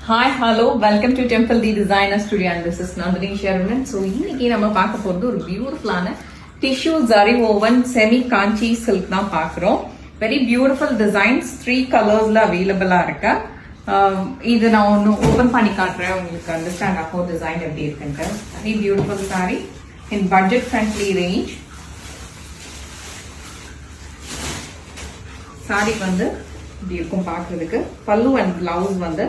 Hi hello welcome to temple the designer studio and this is Nandini Sherwan. So இன்னைக்கு நம்ம பார்க்க போகிறது ஒரு பியூட்டிஃபுல்லான tissue zari woven semi Kanchi silk தான் பார்க்குறோம். வெரி பியூட்டிஃபுல் டிசைன்ஸ் 3 கலர்ஸ்ல அவைலபிளா இருக்கு. இது நான் ஒன்று ஓப்பன் பண்ணி காட்டுறேன், உங்களுக்கு அண்டர்ஸ்டாண்ட் ஆகும் டிசைன் எப்படி இருக்குன்ட்டு. வெரி பியூட்டிஃபுல் சாரி இன் பட்ஜெட் ஃப்ரெண்ட்லி ரேஞ்ச். சாரி வந்து இப்படி இருக்கும் பார்க்கறதுக்கு. பல்லு அண்ட் பிளவுஸ் வந்து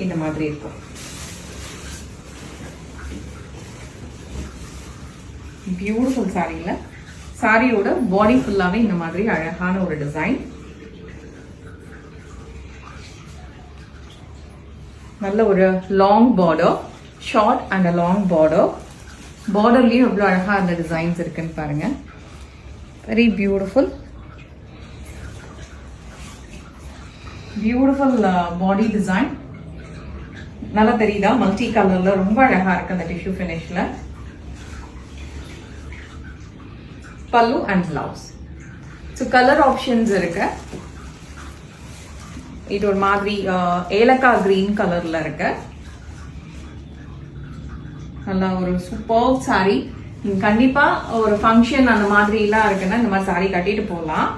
இந்த மாதிரி இருக்கும். பியூட்டிஃபுல் சாரியில சாரியோட பாடி ஃபுல்லாவே இந்த மாதிரி அழகான ஒரு டிசைன். நல்ல ஒரு long border, short and long border. பார்டர்லயும் எவ்வளவு அழகா அந்த டிசைன்ஸ் இருக்குன்னு பாருங்க. Very beautiful beautiful body design. நல்லா தெரியுதா? மல்டி கலர்ல ரொம்ப அழகா இருக்கு அந்த டிஷ்யூ பினிஷ்ல. பல்லு and blouse. So colour options இருக்கு. இது ஒரு மாதிரி ஏலக்காய் கிரீன் கலர்ல இருக்கு. நல்லா ஒரு சூப்பர் சாரி. கண்டிப்பா ஒரு ஃபங்க்ஷன் அந்த மாதிரி எல்லாம் இருக்குன்னா இந்த மாதிரி சாரி கட்டிட்டு போகலாம்.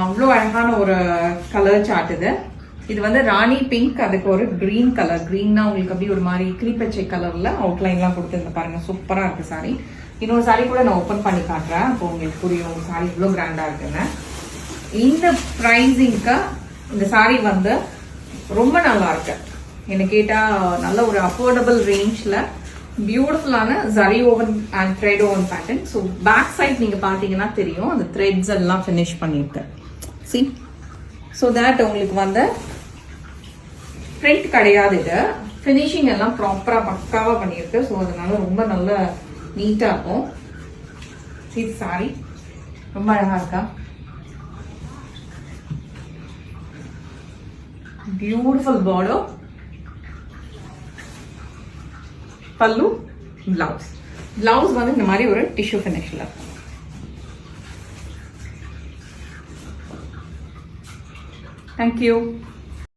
அவ்வளோ அழகான ஒரு கலர் சார்ட் இது. இது வந்து ராணி பிங்க், அதுக்கு ஒரு கிரீன் கலர். கிரீன்னா உங்களுக்கு அப்படி ஒரு மாதிரி கிளிப்பச்சை கலர்ல அவுட்லைன்லாம் கொடுத்துருந்த பாருங்க, சூப்பரா இருக்கு சாரி. இன்னொரு சாரி கூட நான் ஓப்பன் பண்ணி காட்டுறேன், அப்போ உங்களுக்கு புரியும் சாரி இவ்வளோ கிராண்டா இருக்குன்னு. இந்த ப்ரைஸிங்க்கு இந்த சாரி வந்து ரொம்ப நல்லா இருக்கு. என்ன கேட்டா நல்ல ஒரு அஃபோர்டபுள் ரேஞ்ச்ல பியூட்டிஃபுல்லான zari woven and thread woven pattern. So back side நீங்க பாத்தீங்கன்னா தெரியும், அந்த த்ரெட்ஸ் எல்லாம் ஃபினிஷ் பண்ணியிருக்கேன். சி ஸோ தேட் உங்களுக்கு வந்து பிரிண்ட் கிடையாது. இது ஃபினிஷிங் எல்லாம் ப்ராப்பரா பக்காவா பண்ணியிருக்கு. ஸோ அதனால ரொம்ப நல்ல நீட்டா இருக்கும். சாரி ரொம்ப அழகா இருக்கா? பியூட்டிஃபுல் பார்டர், பல்லு, பிளவுஸ். பிளவுஸ் வந்து இந்த மாதிரி ஒரு டிஷ்யூ ஃபினிஷ்ல இருக்கும். Thank you.